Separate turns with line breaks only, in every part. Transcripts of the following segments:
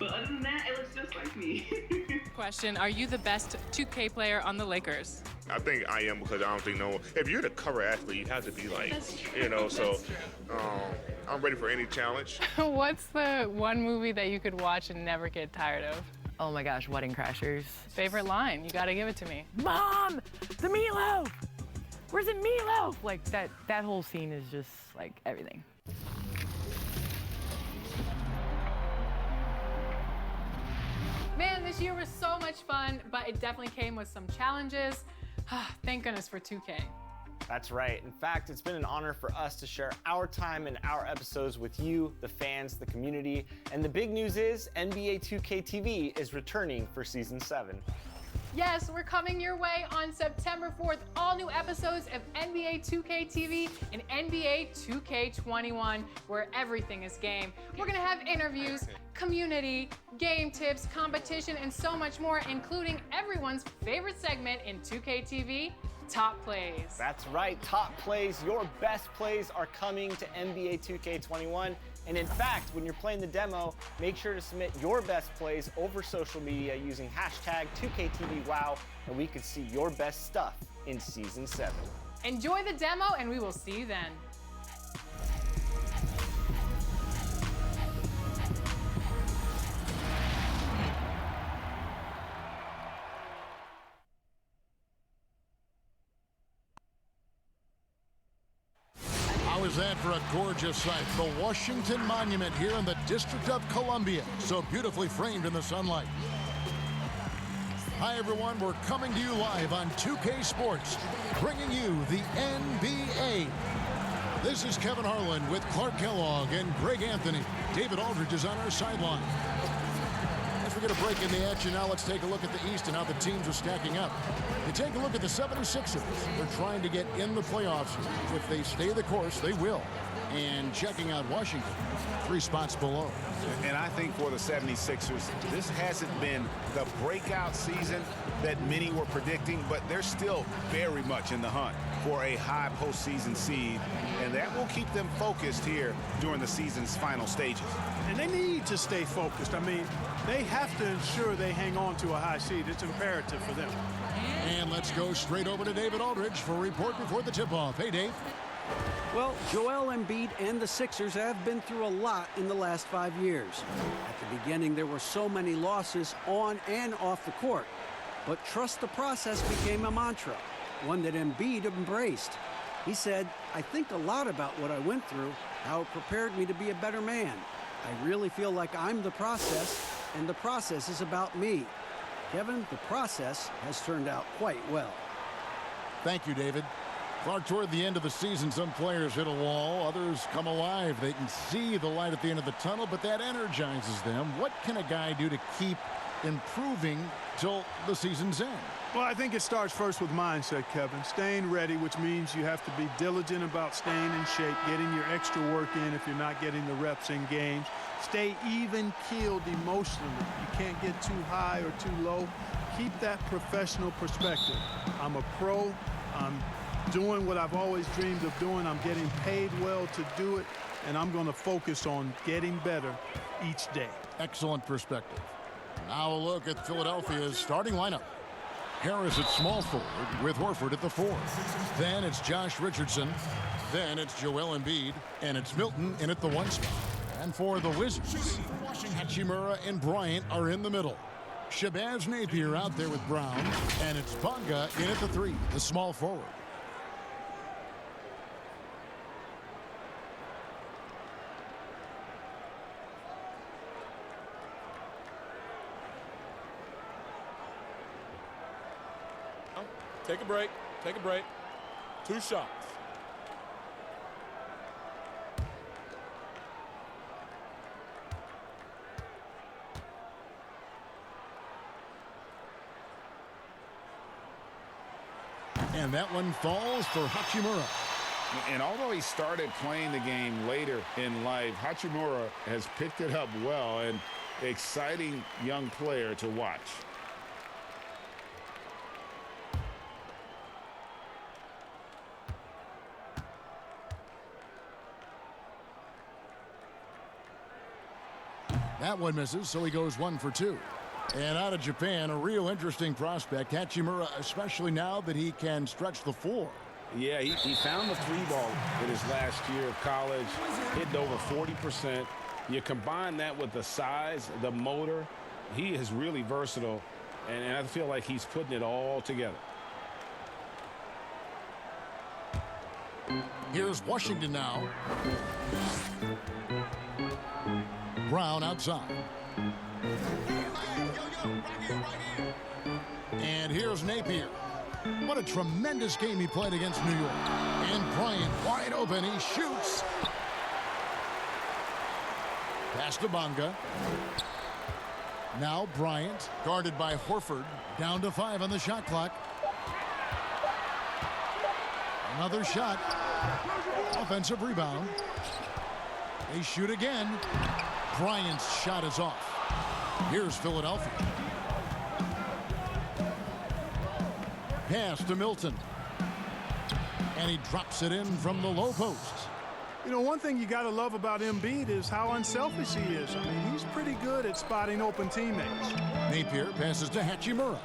But other than that, it looks just like me.
Question, are you the best 2K player on the Lakers?
I think I am because I don't think if you're the cover athlete, you have to be like, so I'm ready for any challenge.
What's the one movie that you could watch and never get tired of?
Oh my gosh, Wedding Crashers.
Favorite line? You gotta give it to me.
Mom, the meatloaf! Where's the meatloaf? Like that whole scene is just like everything.
Man, this year was so much fun, but it definitely came with some challenges. Thank goodness for 2K.
That's right. In fact, it's been an honor for us to share our time and our episodes with you, the fans, the community. And the big news is NBA 2K TV is returning for season 7.
Yes, we're coming your way on September 4th. All new episodes of NBA 2K TV and NBA 2K21, where everything is game. We're gonna have interviews, community, game tips, competition, and so much more, including everyone's favorite segment in 2K TV, Top Plays.
That's right, Top Plays, your best plays are coming to NBA 2K21. And in fact, when you're playing the demo, make sure to submit your best plays over social media using hashtag 2KTVWow, and we can see your best stuff in Season 7.
Enjoy the demo, and we will see you then.
How is that for a gorgeous sight? The Washington Monument here in the District of Columbia, so beautifully framed in the sunlight. Hi everyone, we're coming to you live on 2K Sports, bringing you the NBA. This is Kevin Harlan with Clark Kellogg and Greg Anthony. David Aldridge is on our sideline. As we get a break in the action now, let's take a look at the East and how the teams are stacking up. You take a look at the 76ers. They're trying to get in the playoffs. If they stay the course, they will. And checking out Washington, 3 spots below.
And I think for the 76ers, this hasn't been the breakout season that many were predicting, but they're still very much in the hunt for a high postseason seed, and that will keep them focused here during the season's final stages.
And they need to stay focused. I mean, they have to ensure they hang on to a high seed. It's imperative for them.
And let's go straight over to David Aldridge for a report before the tip-off. Hey, Dave.
Well, Joel Embiid and the Sixers have been through a lot in the last 5 years. At the beginning, there were so many losses on and off the court. But trust the process became a mantra, one that Embiid embraced. He said, I think a lot about what I went through, how it prepared me to be a better man. I really feel like I'm the process, and the process is about me. Kevin, the process has turned out quite well.
Thank you, David. Clark, toward the end of the season, some players hit a wall, others come alive. They can see the light at the end of the tunnel, but that energizes them. What can a guy do to keep improving till the season's end?
Well, I think it starts first with mindset, Kevin. Staying ready, which means you have to be diligent about staying in shape, getting your extra work in if you're not getting the reps in games. Stay even-keeled emotionally. You can't get too high or too low. Keep that professional perspective. I'm a pro. I'm doing what I've always dreamed of doing. I'm getting paid well to do it, and I'm going to focus on getting better each day.
Excellent perspective. Now a look at Philadelphia's starting lineup. Harris at small forward with Horford at the 4. Then it's Josh Richardson. Then it's Joel Embiid. And it's Milton in at the 1 spot. And for the Wizards, Hachimura and Bryant are in the middle. Shabazz Napier out there with Brown. And it's Bonga in at the 3, the small forward.
Take a break. Take a break. 2 shots.
And that one falls for Hachimura.
And although he started playing the game later in life, Hachimura has picked it up well, and exciting young player to watch.
That one misses, so he goes 1 for 2. And out of Japan, a real interesting prospect, Hachimura, especially now that he can stretch the floor.
Yeah, he found the 3-ball in his last year of college, hitting over 40%. You combine that with the size, the motor, he is really versatile, and I feel like he's putting it all together.
Here's Washington now. Brown outside. And here's Napier. What a tremendous game he played against New York. And Bryant wide open. He shoots. Pass to Bonga. Now Bryant, guarded by Horford. Down to 5 on the shot clock. Another shot. Offensive rebound. They shoot again. Bryant's shot is off. Here's Philadelphia. Pass to Milton. And he drops it in from the low post.
You know, one thing you got to love about Embiid is how unselfish he is. I mean, he's pretty good at spotting open teammates.
Napier passes to Hachimura.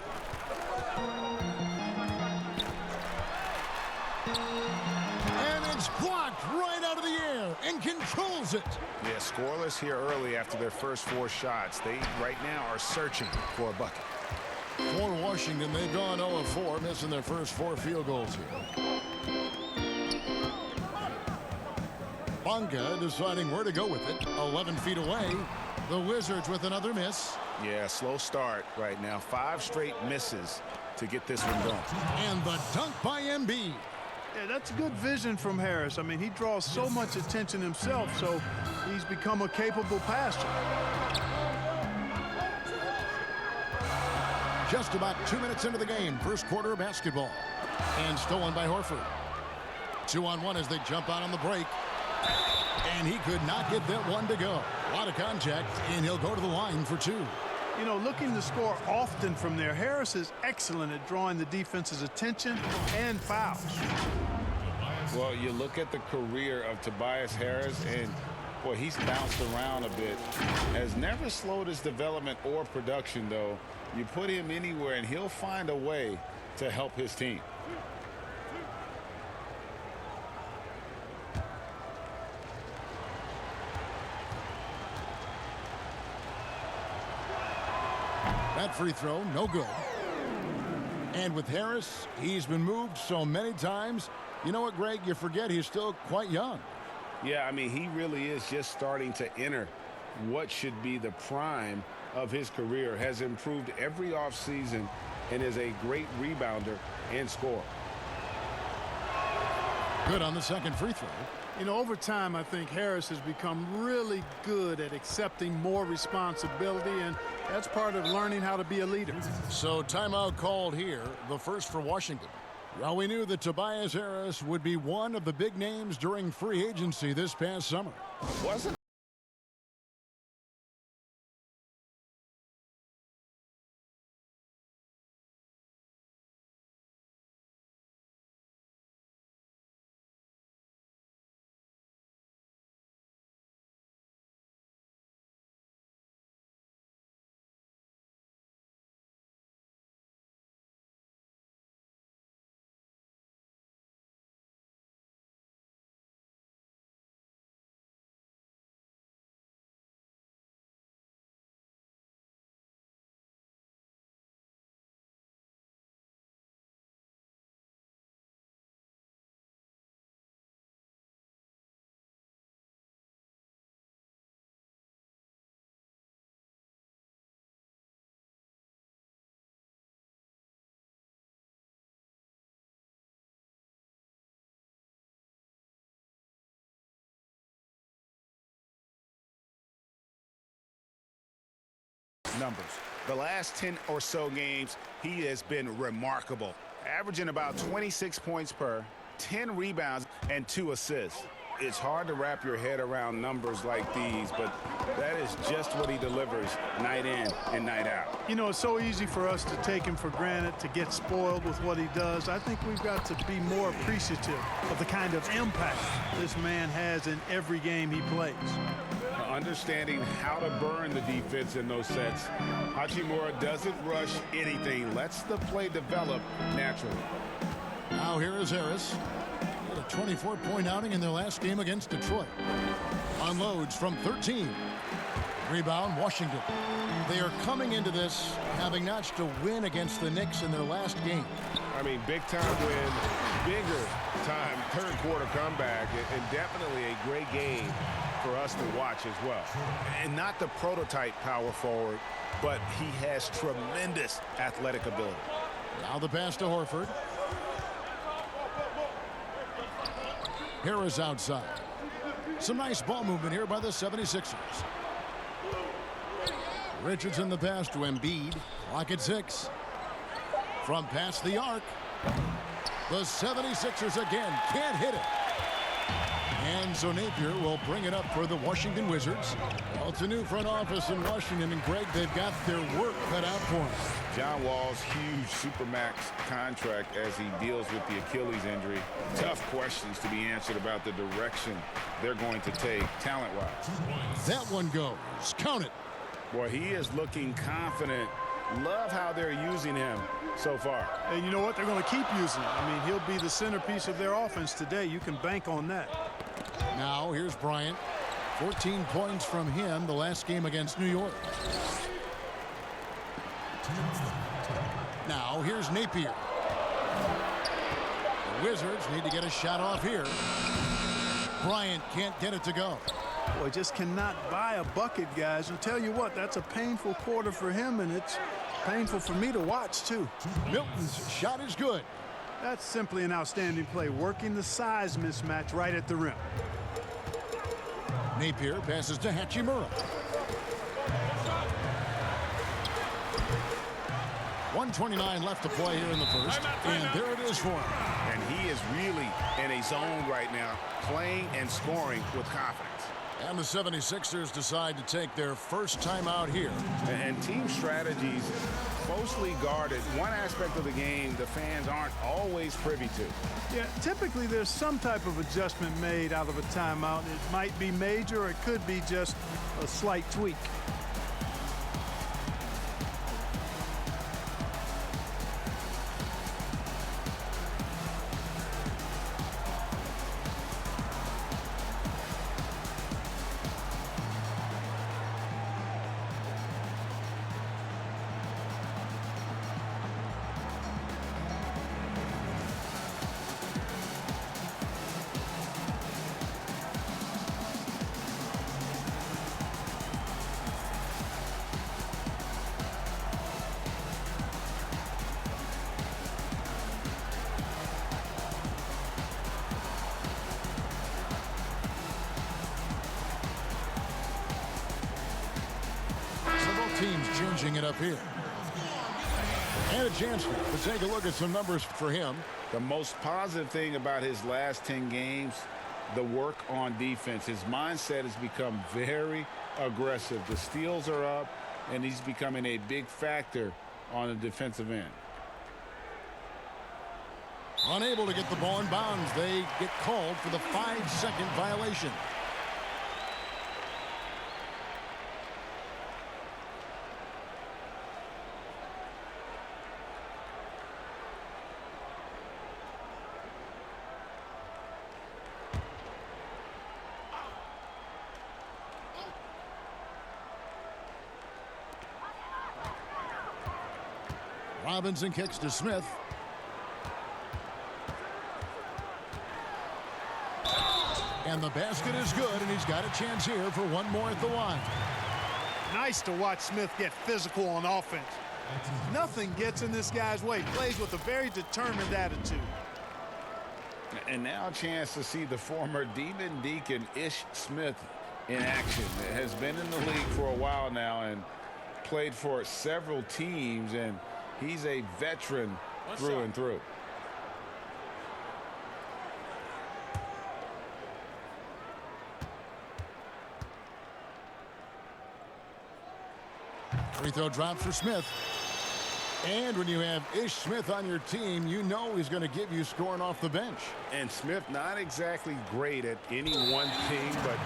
And it's blocked right out of the air and controls it.
Yeah, scoreless here early after their first 4 shots. They right now are searching for a bucket.
For Washington, they've gone 0 of 4, missing their first 4 field goals here. Bonga deciding where to go with it. 11 feet away. The Wizards with another miss.
Yeah, slow start right now. 5 straight misses to get this one going.
And the dunk by Embiid.
Yeah, that's good vision from Harris. I mean, he draws so much attention himself, so he's become a capable passer.
Just about 2 minutes into the game, first quarter of basketball. And stolen by Horford. 2-on-1 as they jump out on the break. And he could not get that one to go. A lot of contact, and he'll go to the line for 2.
You know, looking to score often from there, Harris is excellent at drawing the defense's attention and fouls.
Well, you look at the career of Tobias Harris, and boy, he's bounced around a bit. Has never slowed his development or production, though. You put him anywhere, and he'll find a way to help his team.
That free throw, no good. And with Harris, he's been moved so many times. You know what, Greg? You forget he's still quite young.
Yeah, I mean, he really is just starting to enter what should be the prime of his career. Has improved every offseason and is a great rebounder and scorer.
Good on the second free throw.
You know, over time, I think Harris has become really good at accepting more responsibility, and that's part of learning how to be a leader.
So timeout called here, the first for Washington. Well, we knew that Tobias Harris would be one of the big names during free agency this past summer.
Wasn't numbers? The last 10 or so games, he has been remarkable, averaging about 26 points per, 10 rebounds, and 2 assists. It's hard to wrap your head around numbers like these, but that is just what he delivers night in and night out.
You know, it's so easy for us to take him for granted, to get spoiled with what he does. I think we've got to be more appreciative of the kind of impact this man has in every game he plays.
understanding how to burn the defense in those sets. Hachimura doesn't rush anything, lets the play develop naturally.
Now here is Harris. He had a 24-point outing in their last game against Detroit. Unloads from 13. Rebound, Washington. They are coming into this having notched a win against the Knicks in their last game.
I mean, big-time win, bigger-time third-quarter comeback, and definitely a great game for us to watch as well. And not the prototype power forward, but he has tremendous athletic ability.
Now the pass to Horford. Harris outside. Some nice ball movement here by the 76ers. Richardson the pass to Embiid. Clock at 6. From past the arc. The 76ers again can't hit it. And so Napier will bring it up for the Washington Wizards. Well, it's a new front office in Washington, and Greg, they've got their work cut out for them.
John Wall's huge Supermax contract as he deals with the Achilles injury. Tough questions to be answered about the direction they're going to take talent-wise.
That one goes. Count it.
Boy, he is looking confident. Love how they're using him so far.
And you know what? They're going to keep using him. I mean, he'll be the centerpiece of their offense today. You can bank on that.
Now here's Bryant. 14 points from him the last game against New York. Now here's Napier. The Wizards need to get a shot off here. Bryant can't get it to go.
Boy, just cannot buy a bucket, guys. I'll tell you what, that's a painful quarter for him, and it's painful for me to watch, too.
Milton's shot is good.
That's simply an outstanding play, working the size mismatch right at the rim.
Napier passes to Hachimura. 1:29 left to play here in the first, and there it is for him.
And he is really in a zone right now, playing and scoring with confidence.
And the 76ers decide to take their first time out here.
And team strategies closely guarded. One aspect of the game the fans aren't always privy to.
Yeah, typically there's some type of adjustment made out of a timeout. It might be major, or it could be just a slight tweak.
Teams changing it up here. And a chance to take a look at some numbers for him.
The most positive thing about his last 10 games, the work on defense. His mindset has become very aggressive. The steals are up, and he's becoming a big factor on the defensive end.
Unable to get the ball in bounds. They get called for the 5-second violation. Robinson kicks to Smith. And the basket is good, and he's got a chance here for one more at the line.
Nice to watch Smith get physical on offense. Nothing gets in this guy's way. Plays with a very determined attitude.
And now a chance to see the former Demon Deacon Ish Smith in action. Has been in the league for a while now and played for several teams, and he's a veteran through and through.
Free throw drop for Smith. And when you have Ish Smith on your team, you know he's going to give you scoring off the bench.
And Smith not exactly great at any one thing, but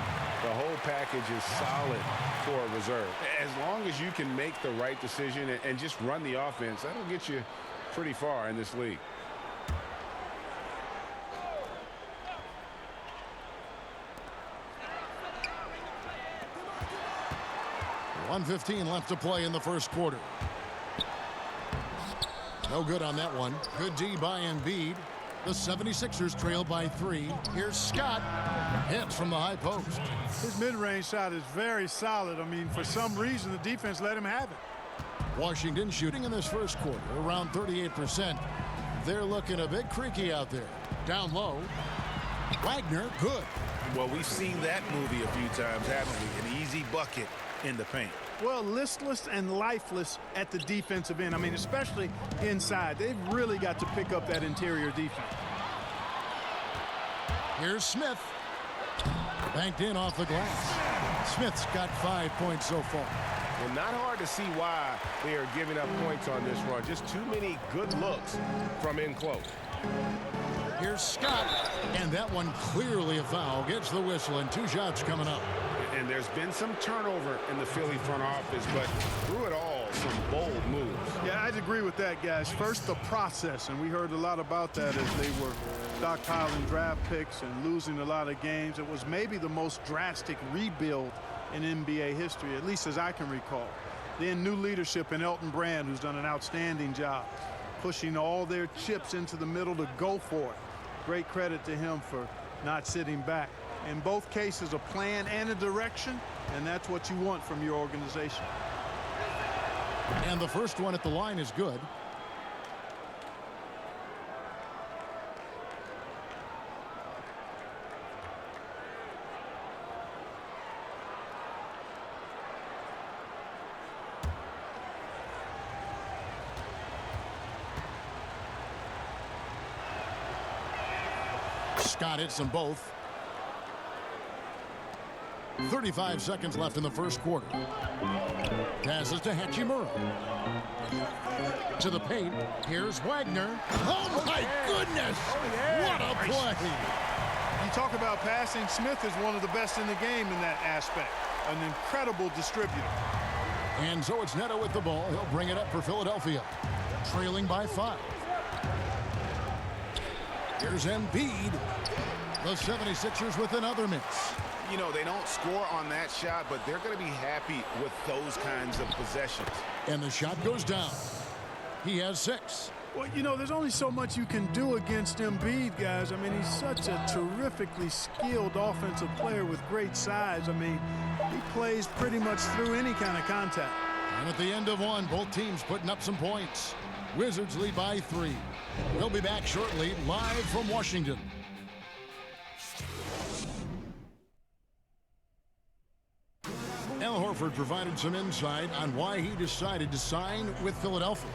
The whole package is solid for a reserve. As long as you can make the right decision and just run the offense, that'll get you pretty far in this league.
.115 left to play in the first quarter. No good on that one. Good D by Embiid. The 76ers trail by 3. Here's Scott. Hits from the high post.
His mid-range shot is very solid. I mean, for some reason, the defense let him have it.
Washington shooting in this first quarter around 38%. They're looking a bit creaky out there. Down low. Wagner, good.
Well, we've seen that movie a few times, haven't we? An easy bucket in the paint.
Well, listless and lifeless at the defensive end. I mean, especially inside. They've really got to pick up that interior defense.
Here's Smith. Banked in off the glass. Smith's got 5 points so far.
Well, not hard to see why they are giving up points on this run. Just too many good looks from in close.
Here's Scott. And that one clearly a foul. Gets the whistle and 2 shots coming up.
And there's been some turnover in the Philly front office, but through it all, some bold moves.
Yeah, I'd agree with that, guys. First, the process, and we heard a lot about that as they were stockpiling draft picks and losing a lot of games. It was maybe the most drastic rebuild in NBA history, at least as I can recall. Then new leadership in Elton Brand, who's done an outstanding job, pushing all their chips into the middle to go for it. Great credit to him for not sitting back. In both cases, a plan and a direction, and that's what you want from your organization.
And the first one at the line is good. Scott hits them both. 35 seconds left in the first quarter. Passes to Hachimura. To the paint. Here's Wagner. Oh, my goodness! What a play!
You talk about passing. Smith is one of the best in the game in that aspect. An incredible distributor.
And so it's Neto with the ball. He'll bring it up for Philadelphia. Trailing by 5. Here's Embiid. The 76ers with another miss.
You know, they don't score on that shot, but they're going to be happy with those kinds of possessions.
And the shot goes down. He has 6.
Well, you know, there's only so much you can do against Embiid, guys. I mean, he's such a terrifically skilled offensive player with great size. I mean, he plays pretty much through any kind of contact.
And at the end of one, both teams putting up some points. Wizards lead by 3. We'll be back shortly, live from Washington. Al Horford provided some insight on why he decided to sign with Philadelphia.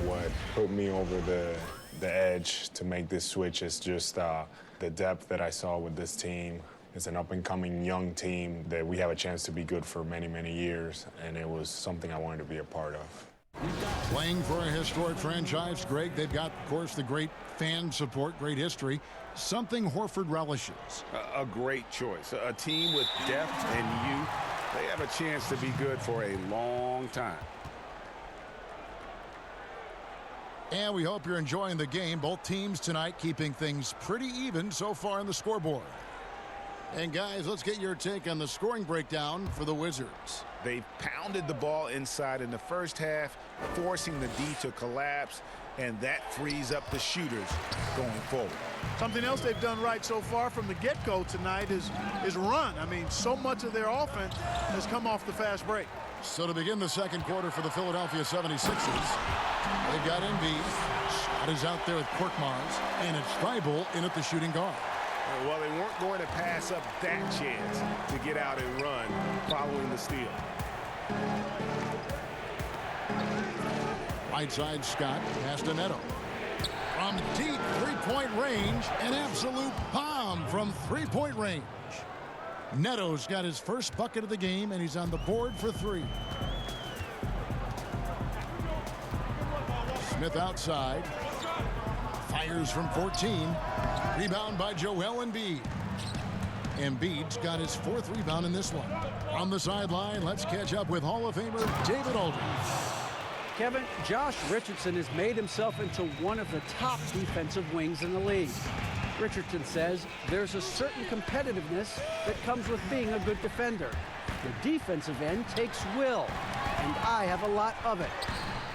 What put me over the edge to make this switch is just the depth that I saw with this team. It's an up-and-coming young team that we have a chance to be good for many, many years, and it was something I wanted to be a part of.
Playing for a historic franchise, Greg, they've got, of course, the great fan support, great history, something Horford relishes.
A great choice. A team with depth and youth. They have a chance to be good for a long time.
And we hope you're enjoying the game. Both teams tonight keeping things pretty even so far on the scoreboard. And guys, let's get your take on the scoring breakdown for the Wizards.
They pounded the ball inside in the first half, forcing the D to collapse, and that frees up the shooters going forward.
Something else they've done right so far from the get-go tonight is run. I mean, so much of their offense has come off the fast break.
So to begin the second quarter for the Philadelphia 76ers, they've got Embiid. Scott is out there with Korkmaz, and it's Thibault in at the shooting guard.
Well, they weren't going to pass up that chance to get out and run following the steal.
Right side, Scott. Pass to Neto. From deep three-point range, an absolute bomb from three-point range. Neto's got his first bucket of the game, and he's on the board for 3. Smith outside. Fires from 14. Rebound by Joel Embiid. Embiid's got his 4th rebound in this one. On the sideline, let's catch up with Hall of Famer David Aldridge.
Kevin, Josh Richardson has made himself into one of the top defensive wings in the league. Richardson says there's a certain competitiveness that comes with being a good defender. The defensive end takes will, and I have a lot of it.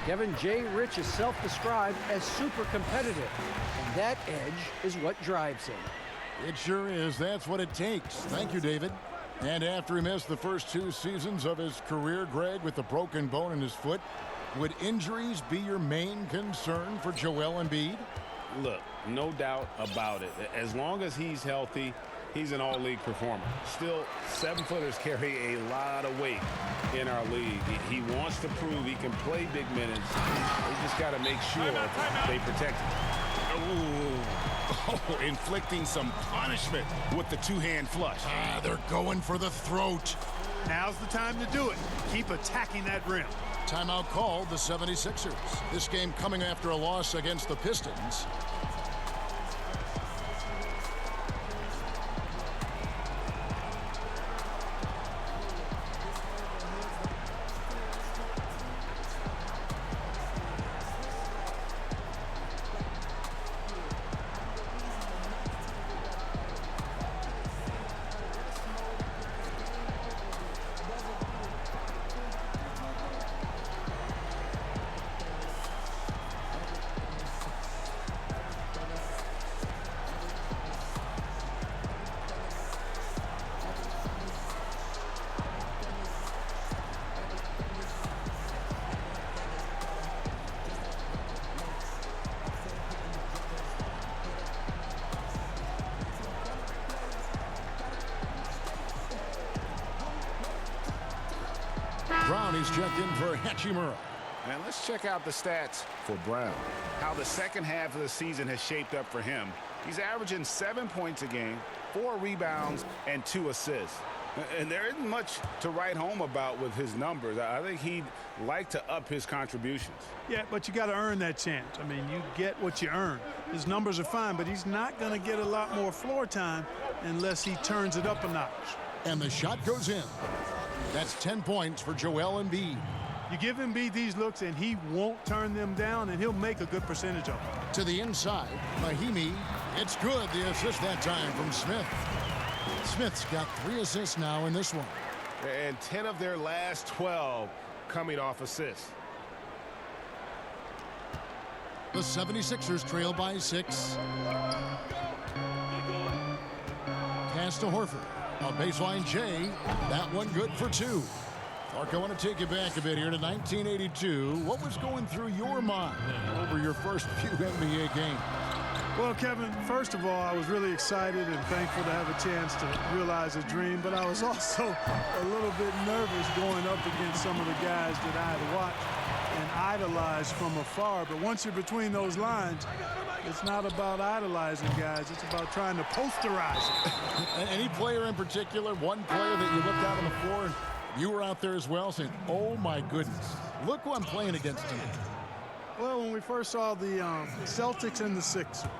Kevin J. Rich is self-described as super competitive, and that edge is what drives him.
It sure is. That's what it takes. Thank you, David. And after he missed the first 2 seasons of his career, Greg, with a broken bone in his foot, would injuries be your main concern for Joel Embiid?
Look, no doubt about it. As long as he's healthy, he's an all-league performer. Still, 7-footers carry a lot of weight in our league. He wants to prove he can play big minutes. They just got to make sure they protect him.
Oh, inflicting some punishment with the 2-hand flush. They're going for the throat.
Now's the time to do it. Keep attacking that rim.
Timeout called the 76ers. This game coming after a loss against the Pistons. Brown is checked in for Hachimura.
And let's check out the stats for Brown. How the second half of the season has shaped up for him. He's averaging 7 points a game, 4 rebounds, and 2 assists. And there isn't much to write home about with his numbers. I think he'd like to up his contributions.
Yeah, but you got to earn that chance. I mean, you get what you earn. His numbers are fine, but he's not going to get a lot more floor time unless he turns it up a notch.
And the shot goes in. That's 10 points for Joel Embiid.
You give Embiid these looks, and he won't turn them down, and he'll make a good percentage of them.
To the inside, Mahimi. It's good. The assist that time from Smith. Smith's got 3 assists now in this one.
And 10 of their last 12 coming off assists.
The 76ers trail by 6. Pass to Horford. A baseline J. That one good for 2. Clark, I want to take you back a bit here to 1982. What was going through your mind over your first few NBA games?
Well, Kevin, first of all, I was really excited and thankful to have a chance to realize a dream, but I was also a little bit nervous going up against some of the guys that I had watched and idolized from afar. But once you're between those lines, it's not about idolizing guys. It's about trying to posterize it.
Any player in particular, one player that you looked out on the floor and you were out there as well saying, oh, my goodness, look who I'm playing against tonight.
Well, when we first saw the Celtics and the Sixers,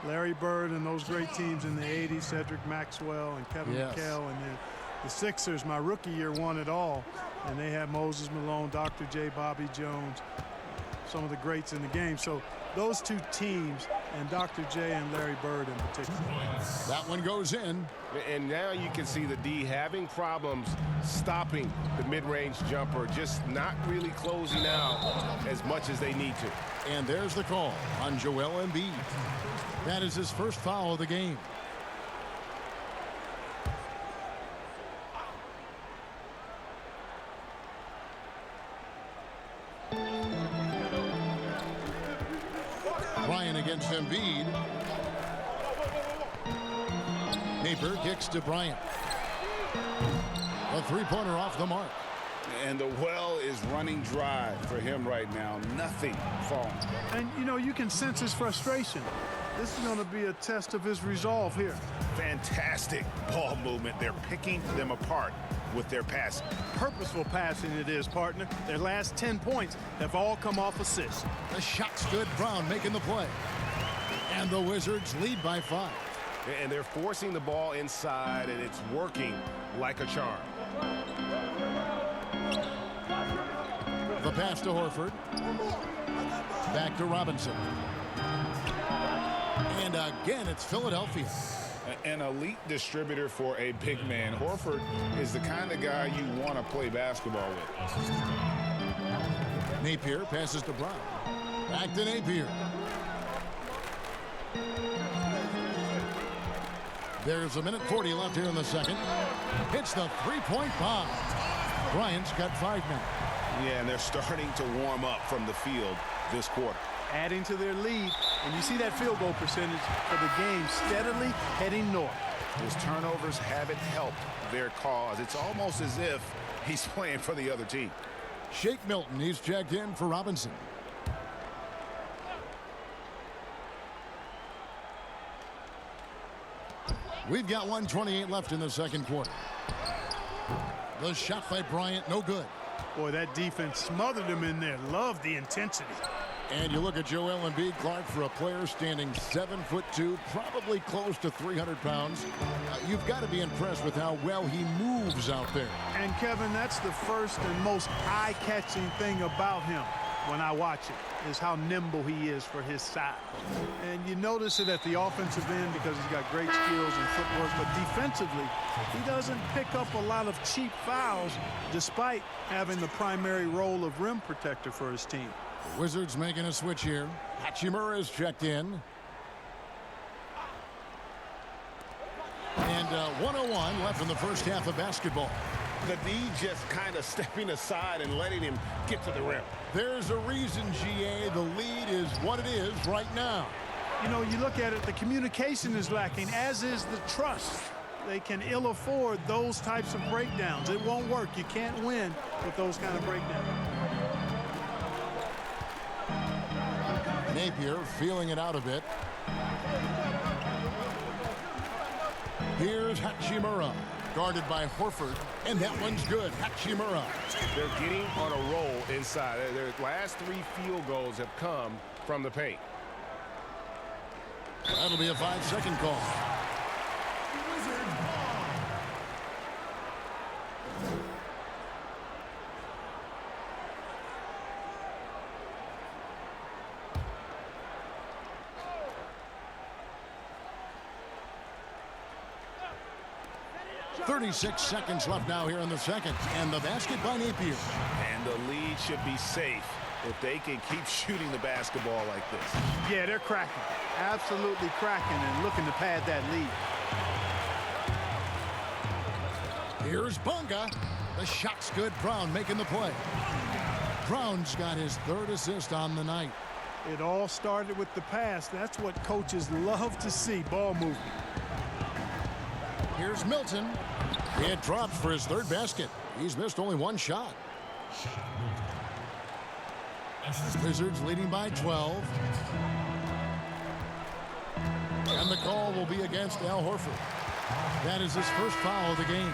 Larry Bird and those great teams in the 80s, Cedric Maxwell and Kevin McHale, and then the Sixers, my rookie year, won it all. And they had Moses Malone, Dr. J, Bobby Jones, some of the greats in the game. So those two teams, and Dr. J and Larry Bird in particular.
That one goes in.
And now you can see the D having problems stopping the mid-range jumper, just not really closing out as much as they need to.
And there's the call on Joel Embiid. That is his first foul of the game. Bryant against Embiid. Napier kicks to Bryant. A three-pointer off the mark.
And the well is running dry for him right now. Nothing falling.
And, you know, you can sense his frustration. This is going to be a test of his resolve here.
Fantastic ball movement. They're picking them apart with their passing.
Purposeful passing it is, partner. Their last 10 points have all come off assists.
The shot's good. Brown making the play. And the Wizards lead by 5.
And they're forcing the ball inside, and it's working like a charm.
The pass to Horford. Back to Robinson. And again, it's Philadelphia.
An elite distributor for a big man. Horford is the kind of guy you want to play basketball with.
Napier passes to Brown. Back to Napier. There's 1:40 left here in the second. Hits the three-point bomb. Bryant's got 5 minutes.
Yeah, and they're starting to warm up from the field this quarter.
Adding to their lead, and you see that field goal percentage for the game steadily heading north.
His turnovers haven't helped their cause. It's almost as if he's playing for the other team.
Shake Milton, he's checked in for Robinson. We've got 1:28 left in the second quarter. The shot by Bryant, no good.
Boy, that defense smothered him in there. Love the intensity.
And you look at Joel Embiid, Clark, for a player standing 7'2", probably close to 300 pounds. You've got to be impressed with how well he moves out there.
And Kevin, that's the first and most eye-catching thing about him when I watch it, is how nimble he is for his size. And you notice it at the offensive end because he's got great skills and footwork, but defensively, he doesn't pick up a lot of cheap fouls despite having the primary role of rim protector for his team.
The Wizards making a switch here. Hachimura is checked in. And 1:01 left in the first half of basketball.
The D just kind of stepping aside and letting him get to the rim.
There's a reason, GA, the lead is what it is right now.
You know, you look at it, the communication is lacking, as is the trust. They can ill afford those types of breakdowns. It won't work. You can't win with those kind of breakdowns.
Napier feeling it out a bit. Here's Hachimura, guarded by Horford, and that one's good. Hachimura.
They're getting on a roll inside. Their last 3 field goals have come from the paint.
That'll be a 5-second call. 36 seconds left now here in the second. And the basket by Napier.
And the lead should be safe if they can keep shooting the basketball like this.
Yeah, they're cracking. Absolutely cracking and looking to pad that lead.
Here's Bunga. The shot's good. Brown making the play. Brown's got his 3rd assist on the night.
It all started with the pass. That's what coaches love to see, ball movement.
Here's Milton. It drops for his 3rd basket. He's missed only 1 shot. Wizards leading by 12. And the call will be against Al Horford. That is his first foul of the game.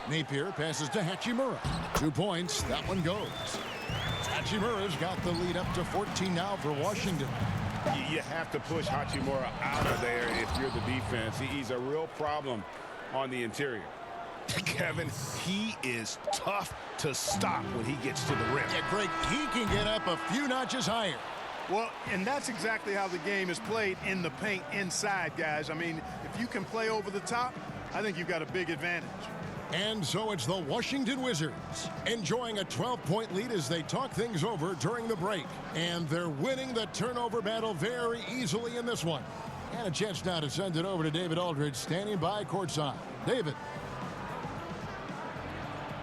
Napier passes to Hachimura. 2 points. That one goes. Hachimura's got the lead up to 14 now for Washington.
You have to push Hachimura out of there if you're the defense. He's a real problem on the interior. Kevin, he is tough to stop when he gets to the rim.
Yeah, Greg, he can get up a few notches higher.
Well, and that's exactly how the game is played in the paint inside, guys. I mean, if you can play over the top, I think you've got a big advantage.
And so it's the Washington Wizards enjoying a 12-point lead as they talk things over during the break. And they're winning the turnover battle very easily in this one. And a chance now to send it over to David Aldridge, standing by courtside. David.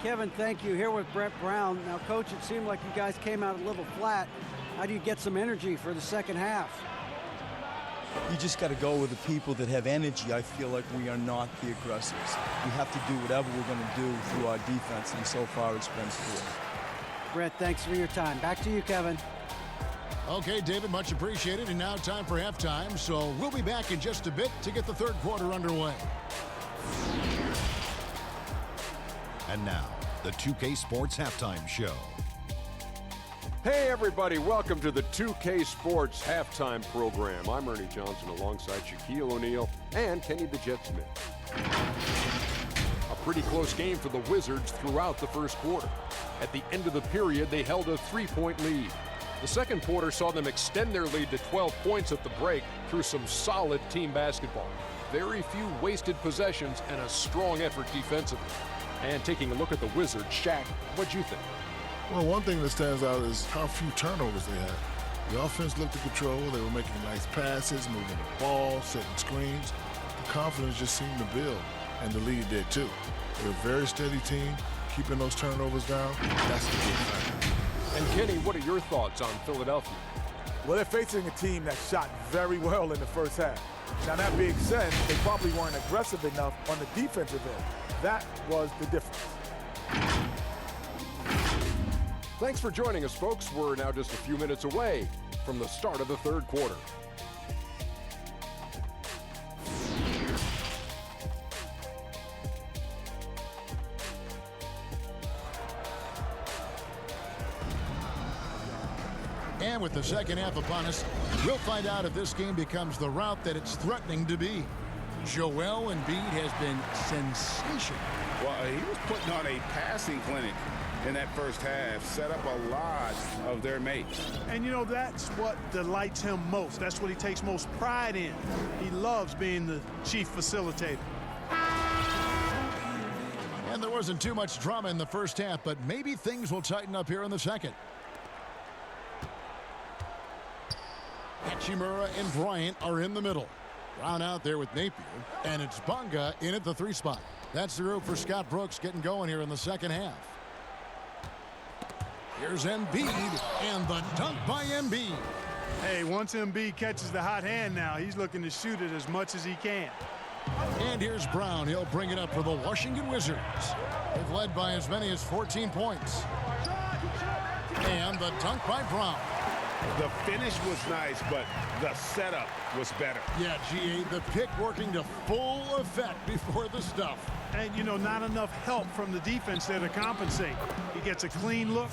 Kevin, thank you. Here with Brett Brown. Now, Coach, it seemed like you guys came out a little flat. How do you get some energy for the second half?
You just got to go with the people that have energy. I feel like we are not the aggressors. We have to do whatever we're going to do through our defense, and so far it's been poor.
Brett, thanks for your time. Back to you, Kevin.
Okay, David, much appreciated. And now time for halftime. So we'll be back in just a bit to get the 3rd quarter underway. And now, the 2K Sports Halftime Show.
Hey everybody, welcome to the 2K Sports Halftime Program. I'm Ernie Johnson alongside Shaquille O'Neal and Kenny the Jet Smith. A pretty close game for the Wizards throughout the first quarter. At the end of the period, they held a 3-point lead. The second quarter saw them extend their lead to 12 points at the break through some solid team basketball. Very few wasted possessions and a strong effort defensively. And taking a look at the Wizards, Shaq, what'd you think?
Well, one thing that stands out is how few turnovers they had. The offense looked in control. They were making nice passes, moving the ball, setting screens. The confidence just seemed to build, and the lead did too. They're a very steady team, keeping those turnovers down. That's the big factor.
And Kenny, what are your thoughts on Philadelphia?
Well, they're facing a team that shot very well in the first half. Now, that being said, they probably weren't aggressive enough on the defensive end. That was the difference.
Thanks for joining us, folks. We're now just a few minutes away from the start of the third quarter.
And with the second half upon us, we'll find out if this game becomes the route that it's threatening to be. Joel Embiid has been sensational.
Well, he was putting on a passing clinic in that first half, set up a lot of their mates.
And you know, that's what delights him most. That's what he takes most pride in. He loves being the chief facilitator.
And there wasn't too much drama in the first half, but maybe things will tighten up here in the second. Hachimura and Bryant are in the middle. Brown out there with Napier, and it's Bunga in at the 3 spot. That's the group for Scott Brooks getting going here in the second half. Here's Embiid, and the dunk by Embiid.
Hey, once Embiid catches the hot hand now, he's looking to shoot it as much as he can.
And here's Brown. He'll bring it up for the Washington Wizards. They've led by as many as 14 points. And the dunk by Brown.
The finish was nice, but the setup was better.
Yeah, GA, the pick working to full effect before the stuff.
And, you know, not enough help from the defense there to compensate. He gets a clean look,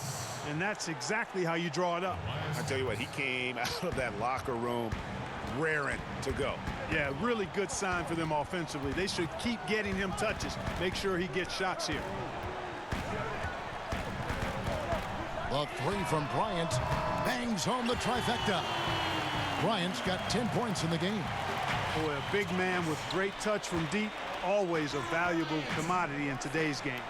and that's exactly how you draw it up.
I tell you what, he came out of that locker room raring to go.
Yeah, really good sign for them offensively. They should keep getting him touches. Make sure he gets shots here.
The 3 from Bryant bangs home the trifecta. Bryant's got 10 points in the game.
Boy, a big man with great touch from deep, always a valuable commodity in today's game.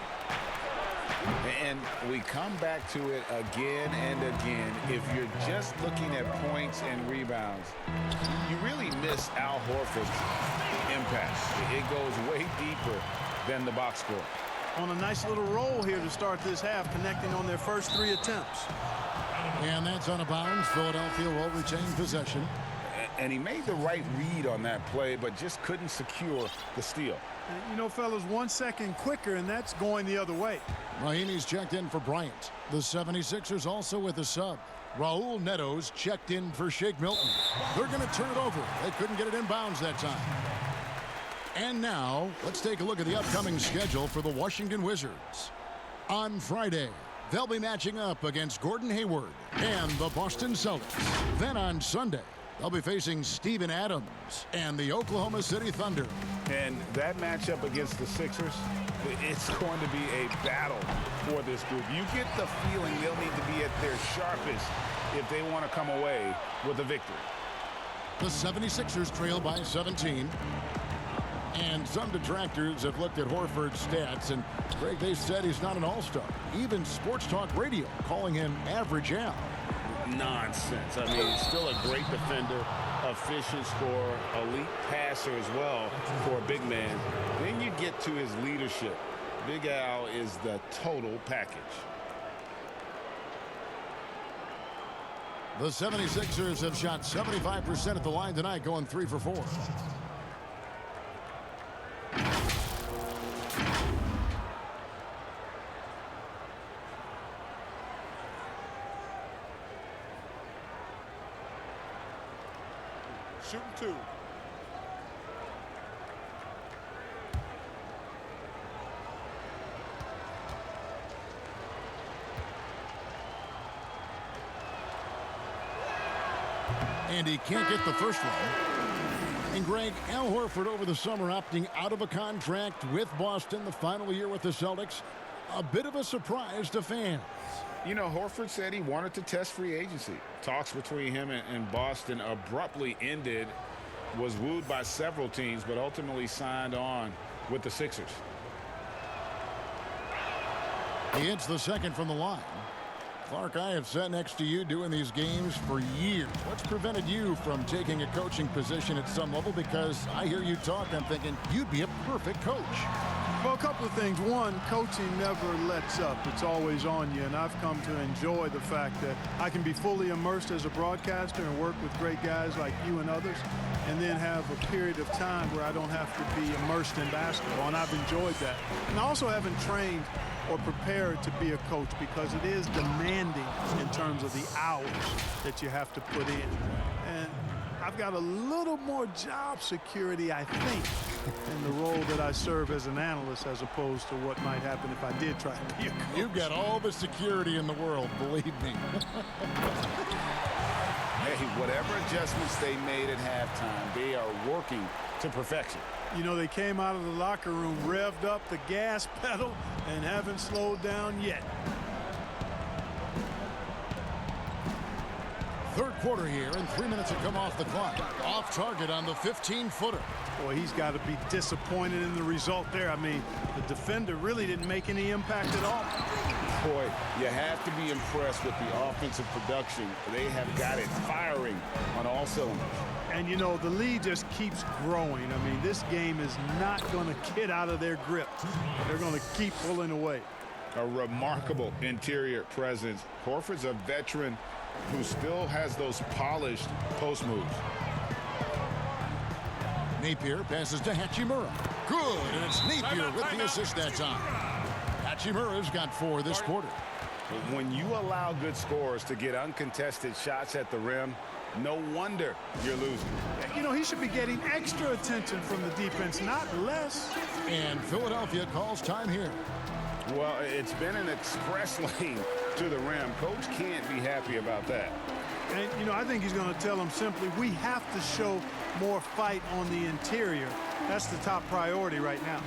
And we come back to it again and again. If you're just looking at points and rebounds, you really miss Al Horford's impact. It goes way deeper than the box score.
On a nice little roll here to start this half, connecting on their first 3 attempts.
And that's out of bounds. Philadelphia will retain possession.
And he made the right read on that play, but just couldn't secure the steal.
And, you know, fellas, 1 second quicker, and that's going the other way.
Raheemi's checked in for Bryant. The 76ers also with a sub. Raul Neto's checked in for Shake Milton. They're going to turn it over. They couldn't get it inbounds that time. And now, let's take a look at the upcoming schedule for the Washington Wizards. On Friday, they'll be matching up against Gordon Hayward and the Boston Celtics. Then on Sunday, they'll be facing Steven Adams and the Oklahoma City Thunder.
And that matchup against the Sixers, it's going to be a battle for this group. You get the feeling they'll need to be at their sharpest if they want to come away with a victory.
The 76ers trail by 17. And some detractors have looked at Horford's stats, and Greg, they said he's not an all-star. Even Sports Talk Radio calling him average Al.
Nonsense. I mean, still a great defender, efficient scorer, elite passer as well for a big man. Then you get to his leadership. Big Al is the total package.
The 76ers have shot 75% at the line tonight, going 3 for 4.
Shooting 2.
And he can't get the first one. And Greg, Al Horford over the summer opting out of a contract with Boston, the final year with the Celtics. A bit of a surprise to fans.
You know, Horford said he wanted to test free agency. Talks between him and Boston abruptly ended, was wooed by several teams, but ultimately signed on with the Sixers.
He hits the second from the line. Clark, I have sat next to you doing these games for years. What's prevented you from taking a coaching position at some level? Because I hear you talk, I'm thinking you'd be a perfect coach.
Well, a couple of things. One, coaching never lets up. It's always on you, and I've come to enjoy the fact that I can be fully immersed as a broadcaster and work with great guys like you and others, and then have a period of time where I don't have to be immersed in basketball, and I've enjoyed that. And I also haven't trained or prepared to be a coach because it is demanding in terms of the hours that you have to put in. And I've got a little more job security, I think, in the role that I serve as an analyst as opposed to what might happen if I did try to be a coach.
You've got all the security in the world, believe me.
Hey, whatever adjustments they made at halftime, they are working to perfection.
You know, they came out of the locker room, revved up the gas pedal, and haven't slowed down yet.
Third quarter here, and 3 minutes have come off the clock. Off target on the 15-footer.
Boy, he's got to be disappointed in the result there. I mean, the defender really didn't make any impact at all.
Boy, you have to be impressed with the offensive production. They have got it firing on all cylinders.
And, you know, the lead just keeps growing. I mean, this game is not going to get out of their grip. They're going to keep pulling away.
A remarkable interior presence. Horford's a veteran who still has those polished post moves.
Napier passes to Hachimura. Good, and it's Napier with the assist that time. Hachimura's got 4 this quarter.
When you allow good scorers to get uncontested shots at the rim, no wonder you're losing.
You know, he should be getting extra attention from the defense, not less.
And Philadelphia calls time here.
Well, it's been an express lane to the rim. Coach can't be happy about that.
And, you know, I think he's going to tell them simply, we have to show more fight on the interior. That's the top priority right now.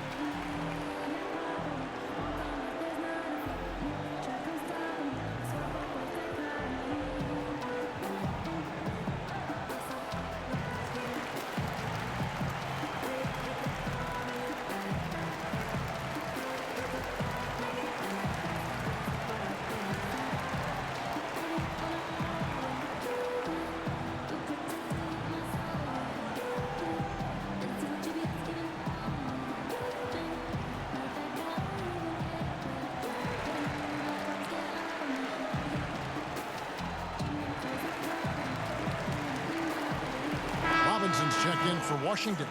Robinson's checked in for Washington.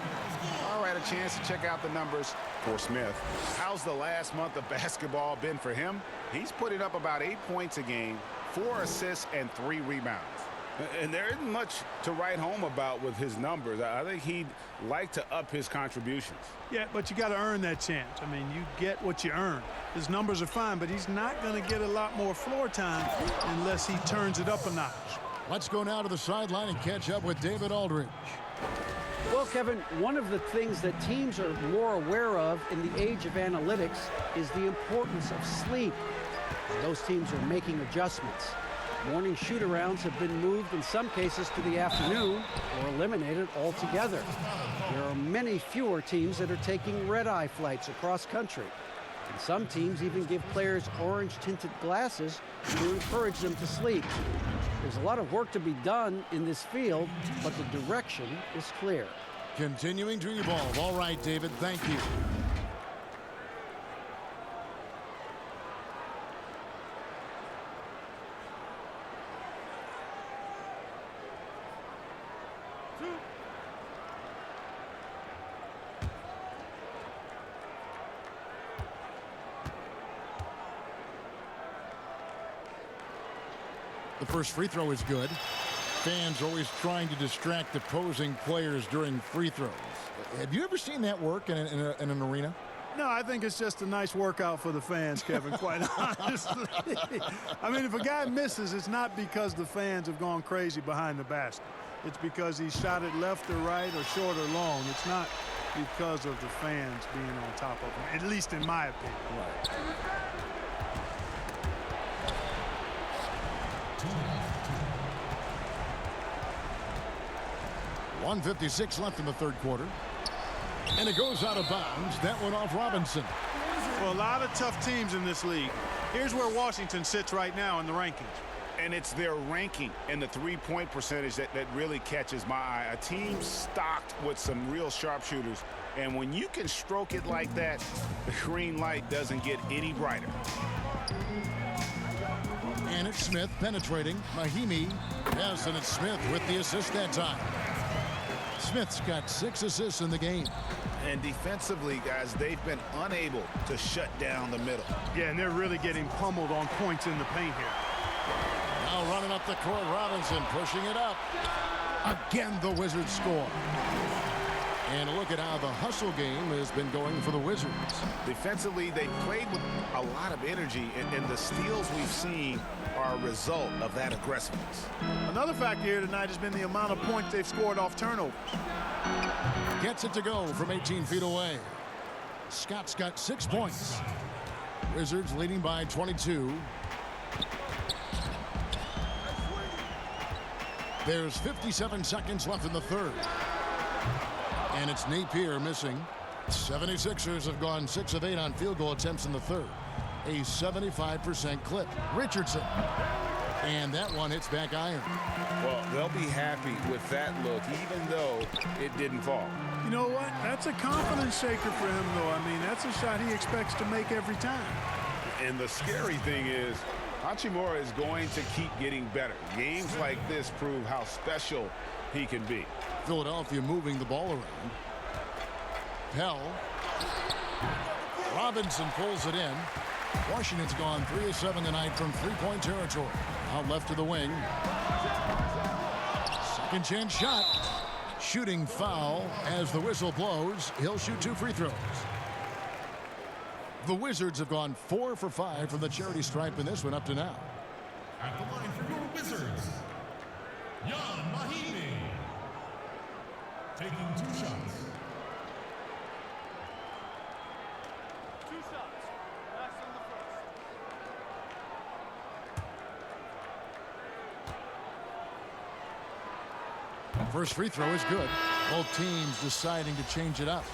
All right, a chance to check out the numbers for Smith. How's the last month of basketball been for him? He's putting up about 8 points a game, 4 assists, and 3 rebounds. And there isn't much to write home about with his numbers. I think he'd like to up his contributions.
Yeah, but you got to earn that chance. I mean, you get what you earn. His numbers are fine, but he's not going to get a lot more floor time unless he turns it up a notch.
Let's go now to the sideline and catch up with David Aldridge.
Well, Kevin, one of the things that teams are more aware of in the age of analytics is the importance of sleep. And those teams are making adjustments. Morning shoot-arounds have been moved in some cases to the afternoon or eliminated altogether. There are many fewer teams that are taking red-eye flights across country. And some teams even give players orange-tinted glasses to encourage them to sleep. There's a lot of work to be done in this field, but the direction is clear.
Continuing to evolve. All right, David, thank you. The first free throw is good. Fans always trying to distract opposing players during free throws. Have you ever seen that work in an arena?
No, I think it's just a nice workout for the fans, Kevin, quite honestly. I mean, if a guy misses, it's not because the fans have gone crazy behind the basket. it's because he shot it left or right or short or long. It's not because of the fans being on top of him, at least in my opinion.
Right. 1:56 left in the third quarter. And it goes out of bounds. That one off Robinson.
Well, a lot of tough teams in this league. Here's where Washington sits right now in the rankings.
And it's their ranking and the three-point percentage that really catches my eye. A team stocked with some real sharpshooters. And when you can stroke it like that, the green light doesn't get any brighter.
And it's Smith penetrating. Mahimi. Yes, and it's Smith with the assist that time. Smith's got 6 assists in the game.
And defensively, guys, they've been unable to shut down the middle.
Yeah, and they're really getting pummeled on points in the paint here.
Now running up the court, Robinson pushing it up. Again, the Wizards score. And look at how the hustle game has been going for the Wizards.
Defensively, they played with a lot of energy, and the steals we've seen are a result of that aggressiveness.
Another factor here tonight has been the amount of points they've scored off turnovers.
Gets it to go from 18 feet away. Scott's got 6 points. Wizards leading by 22. There's 57 seconds left in the third. And it's Napier missing. 76ers have gone 6 of 8 on field goal attempts in the third. A 75% clip. Richardson. And that one hits back iron.
Well, they'll be happy with that look, even though it didn't fall.
You know what? That's a confidence shaker for him, though. I mean, that's a shot he expects to make every time.
And the scary thing is, Hachimura is going to keep getting better. Games like this prove how special he can be.
Philadelphia moving the ball around. Pell. Robinson pulls it in. Washington's gone 3 of 7 tonight from three-point territory. Out left to the wing. Second chance shot. Shooting foul as the whistle blows. He'll shoot 2 free throws. The Wizards have gone 4 for 5 from the charity stripe in this one up to now.
At the line for your Wizards, Jan Mahimi. Taking 2 shots.
2 shots. That's on the first.
First free throw is good. Both teams deciding to change it up.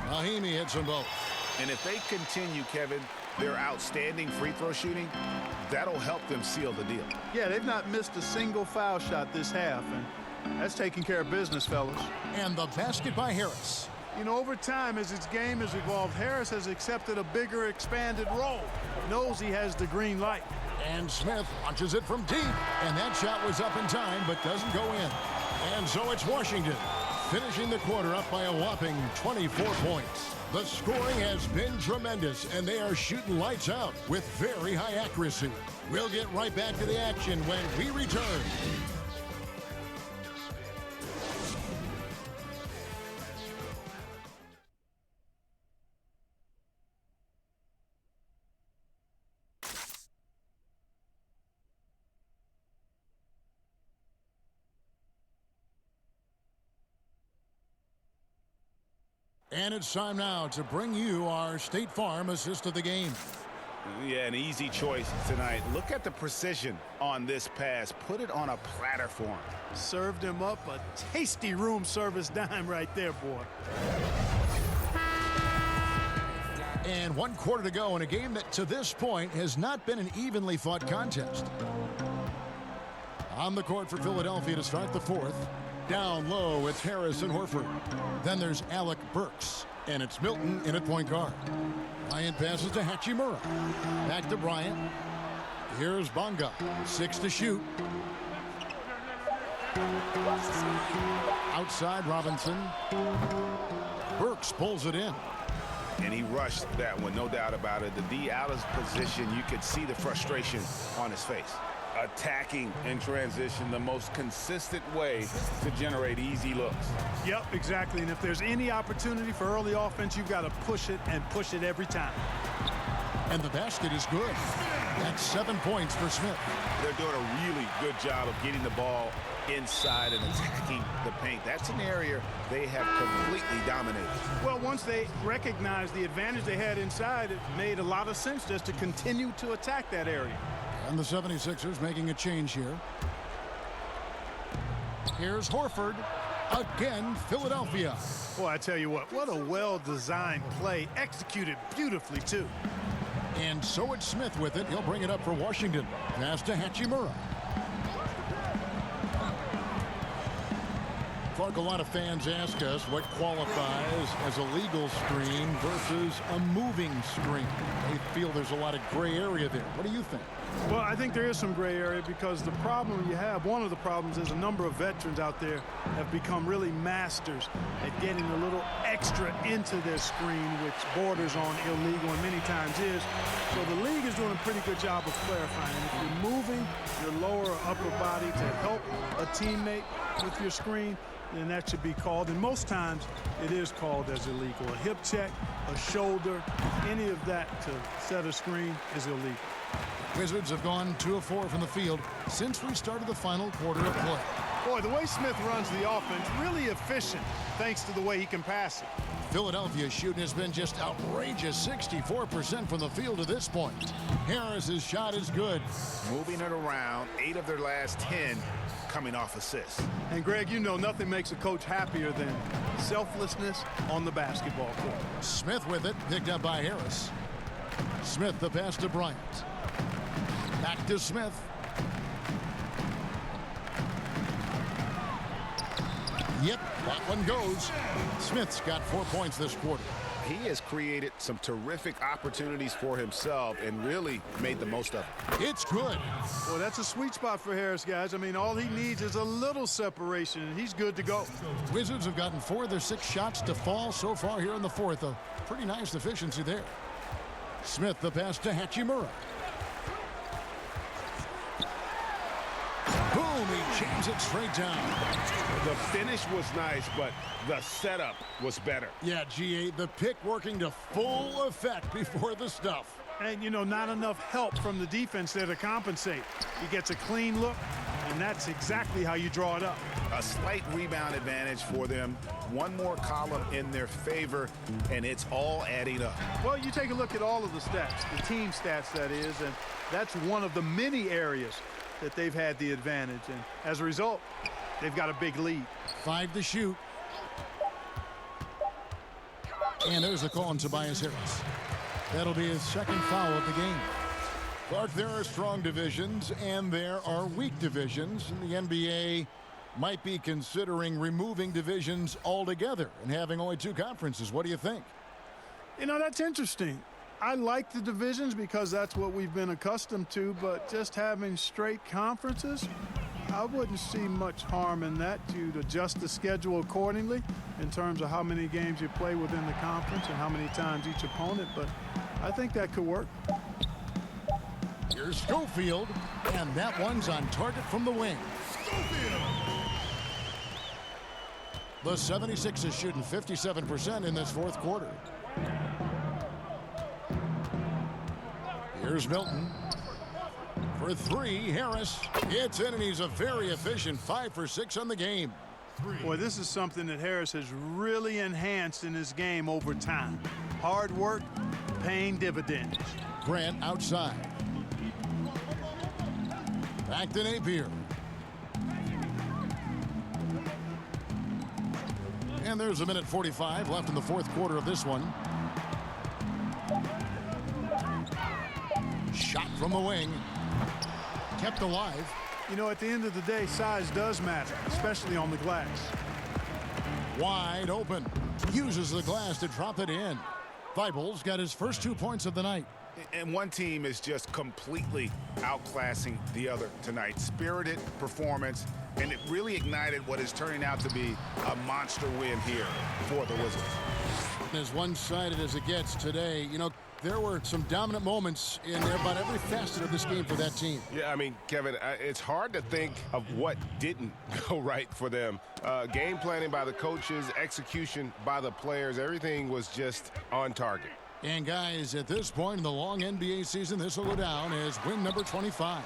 Mahimi hits them both.
And if they continue, Kevin, their outstanding free throw shooting, that'll help them seal the deal.
Yeah, they've not missed a single foul shot this half, and that's taking care of business, fellas.
And the basket by Harris.
You know, over time, as his game has evolved, Harris has accepted a bigger, expanded role. Knows he has the green light.
And Smith launches it from deep. And that shot was up in time, but doesn't go in. And so it's Washington, finishing the quarter up by a whopping 24 points. The scoring has been tremendous, and they are shooting lights out with very high accuracy. We'll get right back to the action when we return. And it's time now to bring you our State Farm assist of the game.
Yeah, an easy choice tonight. Look at the precision on this pass. Put it on a platter for him.
Served him up a tasty room service dime right there, boy.
And 1 quarter to go in a game that to this point has not been an evenly fought contest. On the court for Philadelphia to start the fourth. Down low, it's Harris and Horford. Then there's Alec Burks, and it's Milton in at point guard. Bryant passes to Hachimura. Back to Bryant. Here's Bonga. 6 to shoot. Outside Robinson. Burks pulls it in.
and he rushed that one, no doubt about it. The D out of position, you could see the frustration on his face. Attacking in transition, the most consistent way to generate easy looks.
Yep, exactly. And if there's any opportunity for early offense, you've got to push it and push it every time.
And the basket is good. That's 7 points for Smith.
They're doing a really good job of getting the ball inside and attacking the paint. That's an area they have completely dominated.
Well, once they recognized the advantage they had inside, it made a lot of sense just to continue to attack that area.
And the 76ers making a change here. Here's Horford. Again, Philadelphia.
Boy, I tell you what a well-designed play, executed beautifully, too.
And so it's Smith with it. He'll bring it up for Washington. Pass to Hachimura. Clark, a lot of fans ask us what qualifies as a legal screen versus a moving screen. They feel there's a lot of gray area there. What do you think?
Well, I think there is some gray area because the problem you have, one of the problems is a number of veterans out there have become really masters at getting a little extra into their screen, which borders on illegal and many times is. So the league is doing a pretty good job of clarifying. If you're moving your lower or upper body to help a teammate with your screen, then that should be called. And most times it is called as illegal. A hip check, a shoulder, any of that to set a screen is illegal.
Wizards have gone 2 of 4 from the field since we started the final quarter of play.
Boy, the way Smith runs the offense, really efficient, thanks to the way he can pass it.
Philadelphia's shooting has been just outrageous, 64% from the field to this point. Harris's shot is good.
Moving it around, 8 of their last 10 coming off assists.
And Greg, you know nothing makes a coach happier than selflessness on the basketball court.
Smith with it, picked up by Harris. Smith the pass to Bryant. Back to Smith. Yep, that one goes. Smith's got 4 points this quarter.
He has created some terrific opportunities for himself and really made the most of it.
It's good.
Well, that's a sweet spot for Harris, guys. I mean, all he needs is a little separation, and he's good to go.
Wizards have gotten 4 of their 6 shots to fall so far here in the fourth. A pretty nice efficiency there. Smith the pass to Hachimura. Boom, he jams it straight down.
The finish was nice, but the setup was better.
Yeah, GA, the pick working to full effect before the stuff.
And, you know, not enough help from the defense there to compensate. He gets a clean look, and that's exactly how you draw it up.
A slight rebound advantage for them. One more column in their favor, and it's all adding up.
Well, you take a look at all of the stats, the team stats, that is, and that's one of the many areas that they've had the advantage. And as a result, they've got a big lead.
5 to shoot. And there's the call on Tobias Harris. That'll be his second foul of the game. Clark, there are strong divisions and there are weak divisions. And the NBA might be considering removing divisions altogether and having only 2 conferences. What do you think?
You know, that's interesting. I like the divisions because that's what we've been accustomed to, but just having straight conferences, I wouldn't see much harm in that. You'd adjust the schedule accordingly in terms of how many games you play within the conference and how many times each opponent, but I think that could work.
Here's Schofield, and that one's on target from the wing. The 76ers shooting 57% in this fourth quarter. Here's Milton. For 3, Harris hits in, and he's a very efficient 5 for 6 on the game.
Boy, this is something that Harris has really enhanced in his game over time. Hard work, paying dividends.
Grant outside. Back to Napier. And there's a minute 45 left in the fourth quarter of this one. Shot from the wing. Kept alive.
You know, at the end of the day, size does matter, especially on the glass.
Wide open. Uses the glass to drop it in. Thibault's got his first 2 points of the night.
And one team is just completely outclassing the other tonight. Spirited performance, and it really ignited what is turning out to be a monster win here for the Wizards.
As one-sided as it gets today, you know, there were some dominant moments in there about every facet of this game for that team.
Yeah, I mean, Kevin, it's hard to think of what didn't go right for them. Game planning by the coaches, execution by the players, everything was just on target.
And guys, at this point in the long NBA season, this will go down as win number 25.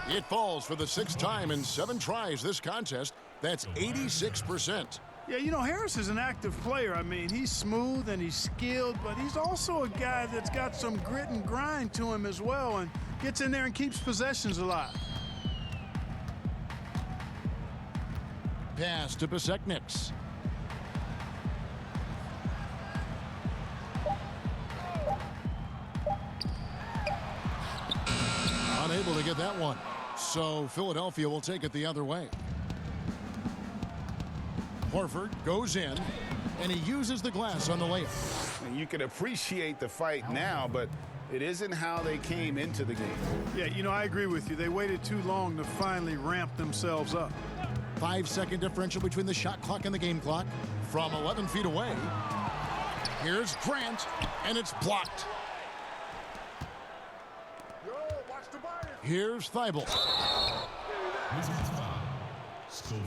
It falls for the 6th time in 7 tries this contest. That's 86%.
Yeah, you know, Harris is an active player. I mean, he's smooth and he's skilled, but he's also a guy that's got some grit and grind to him as well and gets in there and keeps possessions alive.
Pass to Besekniks. Unable to get that one. So Philadelphia will take it the other way. Horford goes in, and he uses the glass on the layup.
And you can appreciate the fight now, but it isn't how they came into the game.
Yeah, you know, I agree with you. They waited too long to finally ramp themselves up.
5-second differential between the shot clock and the game clock. From 11 feet away, here's Grant, and it's blocked. Here's Thibault.
Wizards foul. Schofield.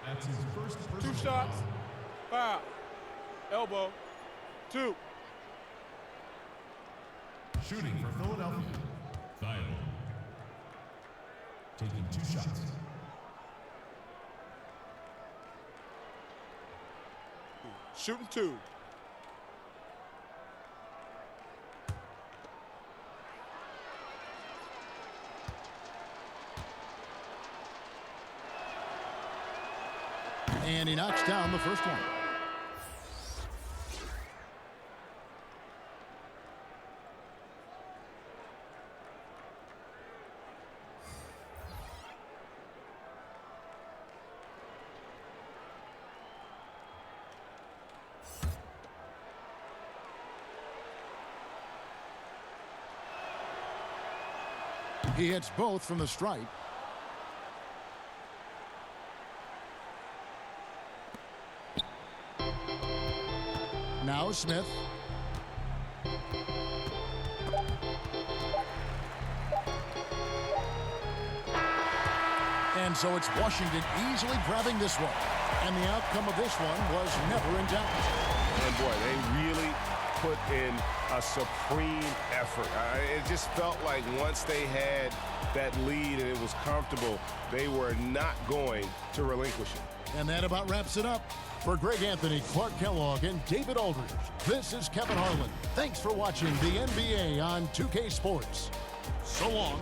That's his first
2 shots. Foul. Elbow. 2.
Shooting for Philadelphia. Thibault. Taking 2 shots.
Shooting 2.
And he knocks down the first one. He hits both from the stripe. Now Smith. And so it's Washington easily grabbing this one. And the outcome of this one was never in doubt.
And boy, they really put in a supreme effort. It just felt like once they had that lead and it was comfortable, they were not going to relinquish it.
And that about wraps it up. For Greg Anthony, Clark Kellogg, and David Aldridge, this is Kevin Harlan. Thanks for watching the NBA on 2K Sports. So long.